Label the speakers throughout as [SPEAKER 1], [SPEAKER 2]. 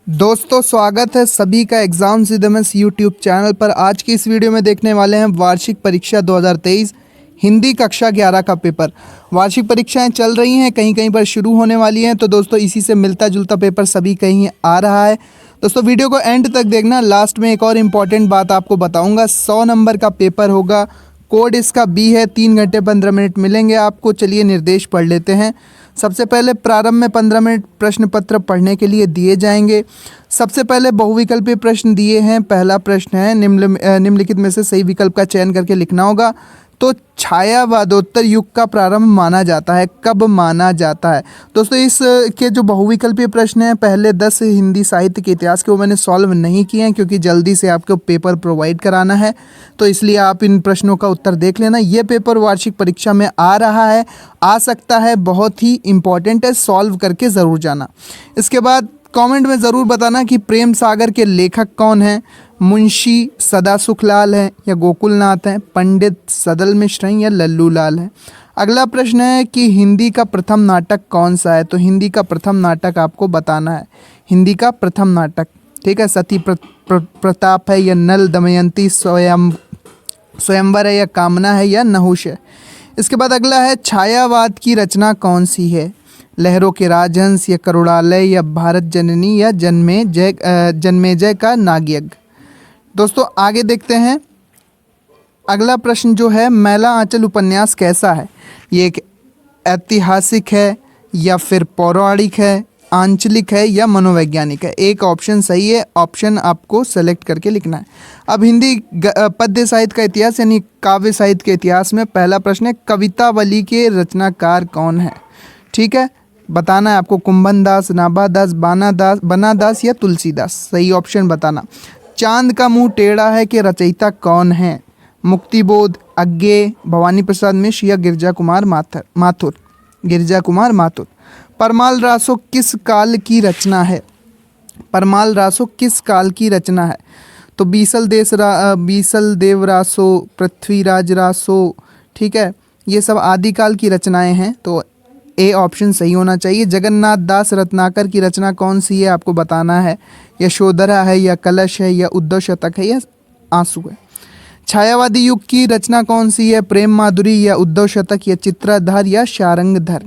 [SPEAKER 1] दोस्तों स्वागत है सभी का एग्ज़ाम सिद्धमस यूट्यूब चैनल पर। आज की इस वीडियो में देखने वाले हैं वार्षिक परीक्षा 2023 हिंदी कक्षा 11 का पेपर। वार्षिक परीक्षाएं चल रही हैं, कहीं कहीं पर शुरू होने वाली हैं, तो दोस्तों इसी से मिलता जुलता पेपर सभी कहीं आ रहा है। दोस्तों वीडियो को एंड तक देखना। लास्ट में एक और इम्पॉर्टेंट बात आपको बताऊँगा। 100 नंबर का पेपर होगा, कोड इसका बी है। 3 घंटे 15 मिनट मिलेंगे आपको। चलिए निर्देश पढ़ लेते हैं। सबसे पहले प्रारंभ में 15 मिनट प्रश्न पत्र पढ़ने के लिए दिए जाएंगे। सबसे पहले बहुविकल्पीय प्रश्न दिए हैं। पहला प्रश्न है निम्नलिखित में से सही विकल्प का चयन करके लिखना होगा। तो छायावादोत्तर युग का प्रारंभ माना जाता है, कब माना जाता है? दोस्तों इस के जो बहुविकल्पीय प्रश्न हैं, पहले 10 हिंदी साहित्य के इतिहास के वो मैंने सॉल्व नहीं किए हैं, क्योंकि जल्दी से आपको पेपर प्रोवाइड कराना है, तो इसलिए आप इन प्रश्नों का उत्तर देख लेना। ये पेपर वार्षिक परीक्षा में आ रहा है, आ सकता है, बहुत ही इम्पॉर्टेंट है, सॉल्व करके ज़रूर जाना। इसके बाद कमेंट में ज़रूर बताना कि प्रेम सागर के लेखक कौन हैं। मुंशी सदा सुखलाल हैं या गोकुलनाथ हैं, पंडित सदल मिश्र हैं या लल्लू लाल हैं। अगला प्रश्न है कि हिंदी का प्रथम नाटक कौन सा है? तो हिंदी का प्रथम नाटक आपको बताना है। हिंदी का प्रथम नाटक, ठीक है, सती प्रताप है या नल दमयंती स्वयंवर है या कामना है या नहुष है। इसके बाद अगला है छायावाद की रचना कौन सी है? लहरों के राजहंस या करुणालय या भारत जननी या जन्मेजय का नागयज्ञ। दोस्तों आगे देखते हैं। अगला प्रश्न जो है, मैला आंचल उपन्यास कैसा है? ये एक ऐतिहासिक है या फिर पौराणिक है, आंचलिक है या मनोवैज्ञानिक है? एक ऑप्शन सही है, ऑप्शन आपको सेलेक्ट करके लिखना है। अब हिंदी पद्य साहित्य का इतिहास यानी काव्य साहित्य के इतिहास में पहला प्रश्न है, कवितावली के रचनाकार कौन है? ठीक है, बताना है आपको। कुंभन दास, नाभा दास, बना दास या तुलसीदास? सही ऑप्शन बताना। चांद का मुंह टेढ़ा है के रचयिता कौन है? मुक्तिबोध, अज्ञेय, भवानी प्रसाद मिश्र या गिरजा कुमार माथुर? परमाल रासो किस काल की रचना है? परमाल रासो किस काल की रचना है? तो बीसल देव रासो, पृथ्वीराज रासो, ठीक है, ये सब आदिकाल की रचनाएं हैं, तो ए ऑप्शन सही होना चाहिए। जगन्नाथ दास रत्नाकर की रचना कौन सी है आपको बताना है। यशोधरा है या कलश है या उद्धव शतक है या आंसू है। छायावादी युग की रचना कौन सी है? प्रेम माधुरी या उद्धव शतक या चित्राधर या शारंगधर?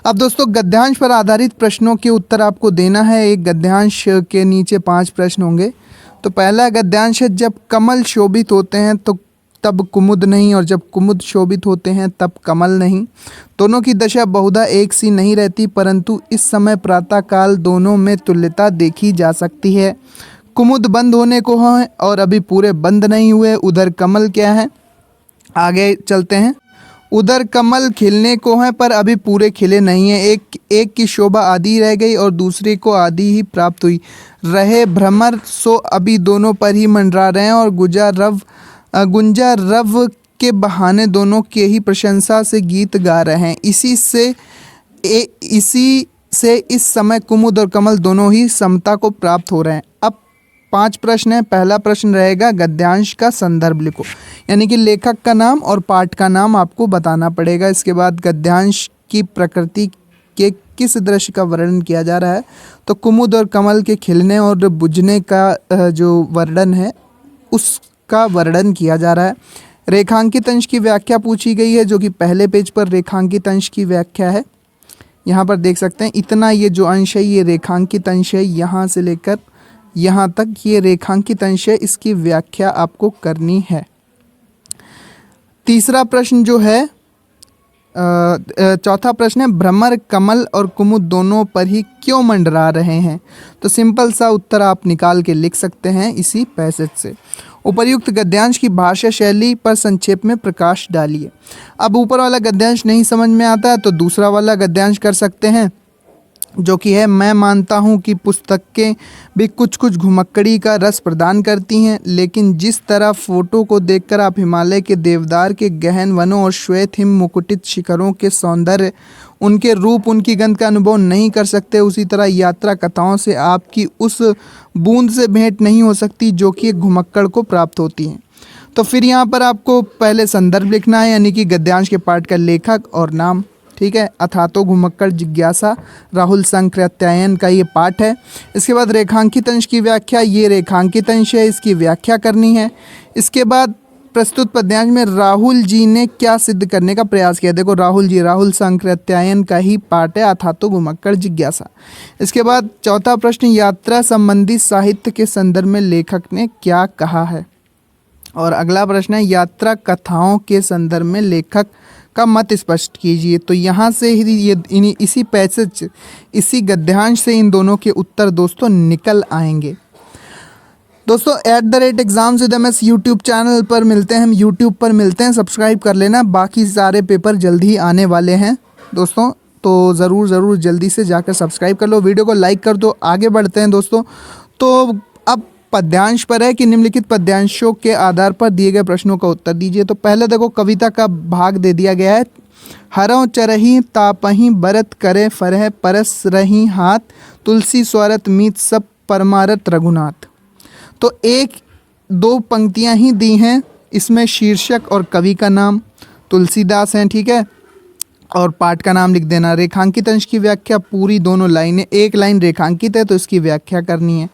[SPEAKER 1] अब दोस्तों गद्यांश पर आधारित प्रश्नों के उत्तर आपको देना है। एक गद्यांश के नीचे 5 प्रश्न होंगे। तो पहला गद्यांश है, जब कमल शोभित होते हैं तो तब कुमुद नहीं, और जब कुमुद शोभित होते हैं तब कमल नहीं। दोनों की दशा बहुधा एक सी नहीं रहती, परंतु इस समय प्रातःकाल दोनों में तुल्यता देखी जा सकती है। कुमुद बंद होने को है और अभी पूरे बंद नहीं हुए। उधर कमल क्या है? आगे चलते हैं। उधर कमल खिलने को है पर अभी पूरे खिले नहीं हैं। एक की शोभा आधी रह गई और दूसरे को आधी ही प्राप्त हुई। रहे भ्रमर सो अभी दोनों पर ही मंडरा रहे हैं, और गुंजा रव के बहाने दोनों के ही प्रशंसा से गीत गा रहे हैं। इसी से इस समय कुमुद और कमल दोनों ही समता को प्राप्त हो रहे हैं। अब 5 प्रश्न है। पहला प्रश्न रहेगा, गद्यांश का संदर्भ लिखो, यानी कि लेखक का नाम और पाठ का नाम आपको बताना पड़ेगा। इसके बाद गद्यांश की प्रकृति के किस दृश्य का वर्णन किया जा रहा है? तो कुमुद और कमल के खिलने और बुझने का जो वर्णन है उसका वर्णन किया जा रहा है। रेखांकित अंश की व्याख्या पूछी गई है, जो कि पहले पेज पर रेखांकित अंश की व्याख्या है। यहाँ पर देख सकते हैं, इतना ये जो अंश है ये रेखांकित अंश है, यहाँ से लेकर यहाँ तक ये रेखांकित अंश है, इसकी व्याख्या आपको करनी है। तीसरा प्रश्न जो है, चौथा प्रश्न है, भ्रमर कमल और कुमुद दोनों पर ही क्यों मंडरा रहे हैं? तो सिंपल सा उत्तर आप निकाल के लिख सकते हैं इसी पैसेज से। उपर्युक्त गद्यांश की भाषा शैली पर संक्षेप में प्रकाश डालिए। अब ऊपर वाला गद्यांश नहीं समझ में आता है तो दूसरा वाला गद्यांश कर सकते हैं, जो कि है, मैं मानता हूँ कि पुस्तकें भी कुछ कुछ घुमक्कड़ी का रस प्रदान करती हैं, लेकिन जिस तरह फोटो को देखकर आप हिमालय के देवदार के गहन वनों और श्वेत हिम मुकुटित शिखरों के सौंदर्य, उनके रूप, उनकी गंध का अनुभव नहीं कर सकते, उसी तरह यात्रा कथाओं से आपकी उस बूंद से भेंट नहीं हो सकती जो कि एक घुमक्कड़ को प्राप्त होती है। तो फिर यहाँ पर आपको पहले संदर्भ लिखना है, यानी कि गद्यांश के पाठ का लेखक और नाम, ठीक है। अथातो घुमक्कड़ जिज्ञासा राहुल संकृत्यायन का ये पाठ है। इसके बाद रेखांकित अंश की व्याख्या, ये रेखांकित अंश है, इसकी व्याख्या करनी है। इसके बाद प्रस्तुत पद्यांश में राहुल जी ने क्या सिद्ध करने का प्रयास किया, देखो राहुल जी, राहुल संकृत्यायन का ही पाठ है, अथातो घुमक्कड़ जिज्ञासा। इसके बाद चौथा प्रश्न, यात्रा संबंधी साहित्य के संदर्भ में लेखक ने क्या कहा है। और अगला प्रश्न है, यात्रा कथाओं के संदर्भ में लेखक का मत स्पष्ट कीजिए। तो यहाँ से ही ये इसी पैसेज, इसी गद्यांश से इन दोनों के उत्तर दोस्तों निकल आएंगे। दोस्तों @exams यूट्यूब चैनल पर मिलते हैं, हम यूट्यूब पर मिलते हैं, सब्सक्राइब कर लेना। बाकी सारे पेपर जल्दी ही आने वाले हैं दोस्तों, तो ज़रूर जल्दी से जाकर सब्सक्राइब कर लो, वीडियो को लाइक कर दो। आगे बढ़ते हैं दोस्तों। तो अब पद्यांश पर है कि निम्नलिखित पद्यांशों के आधार पर दिए गए प्रश्नों का उत्तर दीजिए। तो पहले देखो कविता का भाग दे दिया गया है, हरों चरही तापही बरत करे फरह परस रही हाथ तुलसी स्वरत मीत सब परमारत रघुनाथ। तो एक दो पंक्तियां ही दी हैं, इसमें शीर्षक और कवि का नाम तुलसीदास हैं, ठीक है, और पाठ का नाम लिख देना। रेखांकित अंश की व्याख्या, पूरी दोनों लाइनें, एक लाइन रेखांकित है तो इसकी व्याख्या करनी है।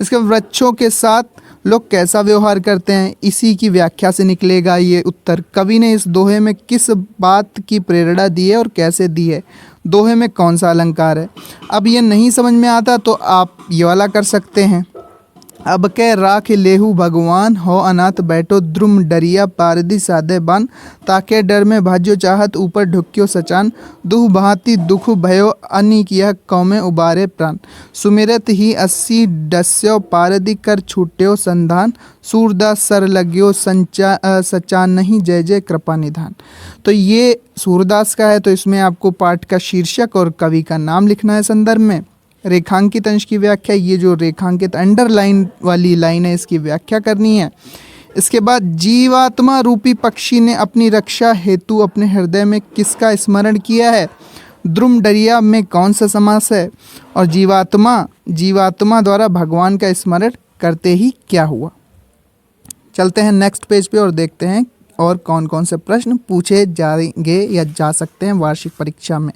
[SPEAKER 1] इसके वृक्षों के साथ लोग कैसा व्यवहार करते हैं, इसी की व्याख्या से निकलेगा ये उत्तर। कवि ने इस दोहे में किस बात की प्रेरणा दी है और कैसे दी है, दोहे में कौन सा अलंकार है। अब ये नहीं समझ में आता तो आप ये वाला कर सकते हैं, अब के राख लेहू भगवान हो अनाथ बैठो द्रुम डरिया पारदी सादे बान ताके डर में भाज्यो चाहत ऊपर ढुक्यो सचान दुह भांति दुख भयो अनिक यह कौमे उबारे प्राण सुमिरत ही 80 डस्यो पारदी कर छूट्यो संधान सूरदास सर लग्यो सचान नहीं जय जय कृपा निधान। तो ये सूरदास का है, तो इसमें आपको पाठ का शीर्षक और कवि का नाम लिखना है संदर्भ में। रेखांकित अंश की व्याख्या, ये जो रेखांकित अंडरलाइन वाली लाइन है इसकी व्याख्या करनी है। इसके बाद जीवात्मा रूपी पक्षी ने अपनी रक्षा हेतु अपने हृदय में किसका स्मरण किया है, द्रुम डरिया में कौन सा समास है, और जीवात्मा द्वारा भगवान का स्मरण करते ही क्या हुआ। चलते हैं नेक्स्ट पेज पे और देखते हैं और कौन कौन से प्रश्न पूछे जाएंगे या जा सकते हैं वार्षिक परीक्षा में।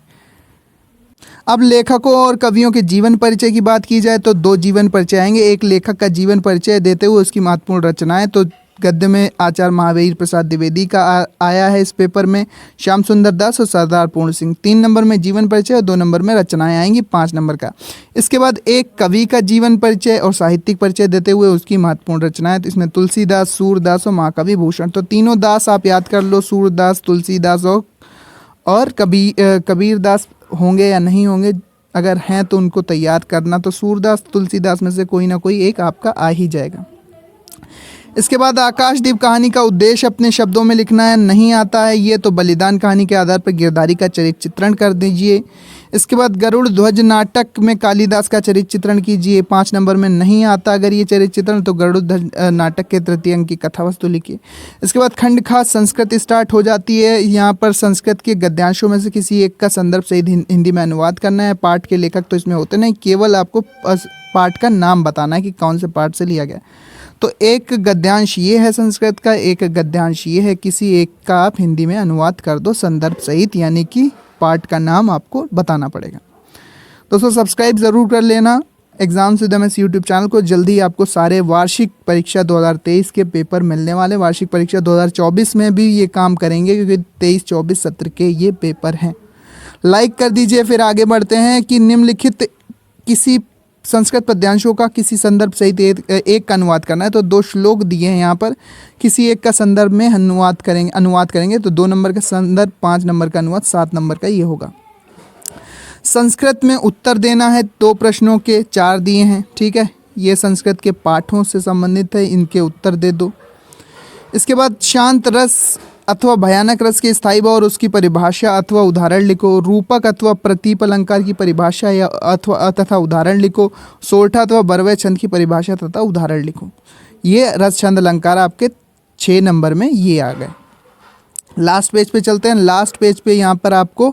[SPEAKER 1] अब लेखकों और कवियों के जीवन परिचय की बात की जाए तो दो जीवन परिचय आएंगे। एक लेखक का जीवन परिचय देते हुए उसकी महत्वपूर्ण रचनाएं, तो गद्य में आचार्य महावीर प्रसाद द्विवेदी का आया है इस पेपर में, श्याम सुंदर दास और सरदार पूर्ण सिंह। 3 नंबर में जीवन परिचय और 2 नंबर में रचनाएं आएंगी 5 नंबर का। इसके बाद एक कवि का जीवन परिचय और साहित्यिक परिचय देते हुए उसकी महत्वपूर्ण रचनाएं, तो इसमें तुलसीदास, सूरदास और महाकवि भूषण। तो तीनों दास आप याद कर लो, सूरदास, तुलसीदास और कबीर दास होंगे या नहीं होंगे, अगर हैं तो उनको तैयार करना। तो सूरदास तुलसीदास में से कोई ना कोई एक आपका आ ही जाएगा। इसके बाद आकाशदीप कहानी का उद्देश्य अपने शब्दों में लिखना है, नहीं आता है ये तो बलिदान कहानी के आधार पर गिरधारी का चरित्र चित्रण कर दीजिए। इसके बाद गरुड़ ध्वज नाटक में कालिदास का चरित्र चित्रण कीजिए, 5 नंबर में नहीं आता अगर ये चरित्र चित्रण तो गरुड़ ध्वज नाटक के 3य अंक की कथा वस्तु लिखिए। इसके बाद खंड खास संस्कृत स्टार्ट हो जाती है, यहाँ पर संस्कृत के गद्यांशों में से किसी एक का संदर्भ सहित हिंदी में अनुवाद करना है। पाठ के लेखक तो इसमें होते नहीं, केवल आपको पाठ का नाम बताना है कि कौन से पाठ से लिया गया। तो एक गद्यांश ये है संस्कृत का, एक गद्यांश ये है, किसी एक का आप हिंदी में अनुवाद कर दो संदर्भ सहित, यानी कि पाठ का नाम आपको बताना पड़ेगा। दोस्तों सब्सक्राइब ज़रूर कर लेना exams with MS YouTube channel को। जल्दी आपको सारे वार्षिक परीक्षा 2023 के पेपर मिलने वाले। वार्षिक परीक्षा 2024 में भी ये काम करेंगे क्योंकि 23-24 सत्र के ये पेपर हैं। लाइक कर दीजिए। फिर आगे बढ़ते हैं कि निम्नलिखित किसी संस्कृत पद्यांशों का किसी संदर्भ सहित एक का अनुवाद करना है। तो 2 श्लोक दिए हैं यहाँ पर, किसी एक का संदर्भ में अनुवाद करेंगे तो 2 नंबर का संदर्भ, 5 नंबर का अनुवाद, 7 नंबर का ये होगा। संस्कृत में उत्तर देना है 2 प्रश्नों के, 4 दिए हैं, ठीक है। ये संस्कृत के पाठों से संबंधित है, इनके उत्तर दे दो। इसके बाद शांत रस अथवा भयानक रस के स्थायी भाव और उसकी परिभाषा अथवा उदाहरण लिखो। रूपक अथवा प्रतीप अलंकार की परिभाषा या अथवा तथा उदाहरण लिखो। सोरठा अथवा बरवय छंद की परिभाषा तथा उदाहरण लिखो। ये रस छंद अलंकार आपके 6 नंबर में ये आ गए। लास्ट पेज पे चलते हैं। लास्ट पेज पे यहाँ पर आपको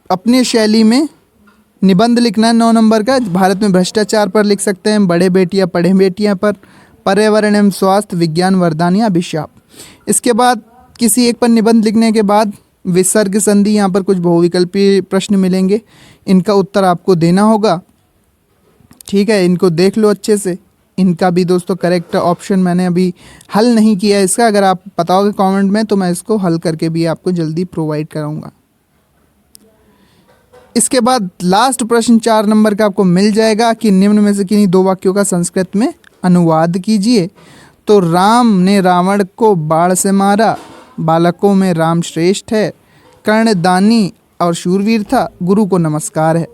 [SPEAKER 1] अपनी शैली में निबंध लिखना है 9 नंबर का। भारत में भ्रष्टाचार पर लिख सकते हैं, बड़े बेटियां पढ़े बेटियां पर, पर्यावरण एवं स्वास्थ्य, विज्ञान वरदान या अभिशाप। इसके बाद किसी एक पर निबंध लिखने के बाद विसर्ग संधि, यहाँ पर कुछ बहुविकल्पीय प्रश्न मिलेंगे, इनका उत्तर आपको देना होगा। ठीक है, इनको देख लो अच्छे से। इनका भी दोस्तों करेक्ट ऑप्शन मैंने अभी हल नहीं किया है इसका, अगर आप बताओगे कमेंट में तो मैं इसको हल करके भी आपको जल्दी प्रोवाइड कराऊंगा। इसके बाद लास्ट प्रश्न 4 नंबर का आपको मिल जाएगा कि निम्न में से किन्हीं 2 वाक्यों का संस्कृत में अनुवाद कीजिए। तो राम ने रावण को बाण से मारा, बालकों में राम श्रेष्ठ है, कर्ण दानी और शूरवीर था, गुरु को नमस्कार है।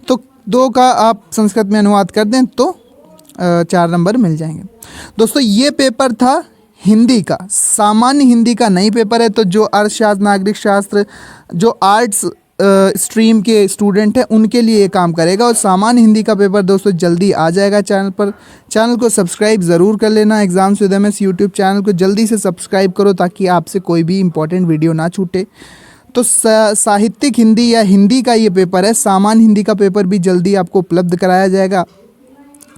[SPEAKER 1] तो 2 का आप संस्कृत में अनुवाद कर दें तो 4 नंबर मिल जाएंगे। दोस्तों ये पेपर था हिंदी का, सामान्य हिंदी का नहीं पेपर है। तो जो अर्थशास्त्र, नागरिक शास्त्र, जो आर्ट्स स्ट्रीम के स्टूडेंट हैं उनके लिए ये काम करेगा। और सामान्य हिंदी का पेपर दोस्तों जल्दी आ जाएगा चैनल पर। चैनल को सब्सक्राइब ज़रूर कर लेना। Exams with MS YouTube channel को जल्दी से सब्सक्राइब करो ताकि आपसे कोई भी इंपॉर्टेंट वीडियो ना छूटे। तो साहित्यिक हिंदी या हिंदी का ये पेपर है, सामान्य हिंदी का पेपर भी जल्दी आपको उपलब्ध कराया जाएगा।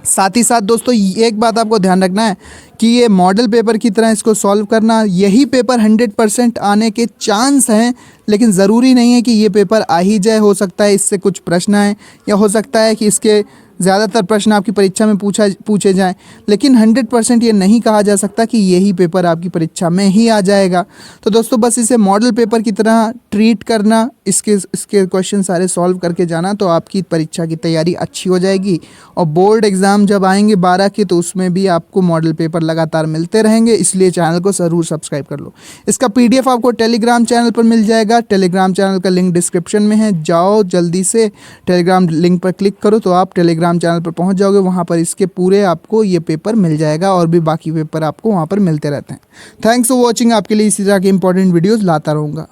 [SPEAKER 1] साथ ही साथ दोस्तों एक बात आपको ध्यान रखना है कि ये मॉडल पेपर की तरह इसको सॉल्व करना, यही पेपर 100% आने के चांस हैं, लेकिन ज़रूरी नहीं है कि ये पेपर आ ही जाए। हो सकता है इससे कुछ प्रश्न आए, या हो सकता है कि इसके ज़्यादातर प्रश्न आपकी परीक्षा में पूछे जाएं, लेकिन 100% ये नहीं कहा जा सकता कि यही पेपर आपकी परीक्षा में ही आ जाएगा। तो दोस्तों बस इसे मॉडल पेपर की तरह ट्रीट करना, इसके क्वेश्चन सारे सॉल्व करके जाना, तो आपकी परीक्षा की तैयारी अच्छी हो जाएगी। और बोर्ड एग्ज़ाम जब आएंगे 12 के, तो उसमें भी आपको मॉडल पेपर लगातार मिलते रहेंगे, इसलिए चैनल को ज़रूर सब्सक्राइब कर लो। इसका PDF आपको टेलीग्राम चैनल पर मिल जाएगा। टेलीग्राम चैनल का लिंक डिस्क्रिप्शन में है, जाओ जल्दी से टेलीग्राम लिंक पर क्लिक करो तो आप टेलीग्राम चैनल पर पहुंच जाओगे। वहां पर इसके पूरे आपको ये पेपर मिल जाएगा, और भी बाकी पेपर आपको वहां पर मिलते रहते हैं। Thanks for watching. आपके लिए इसी तरह के इंपॉर्टेंट वीडियोस लाता रहूँगा।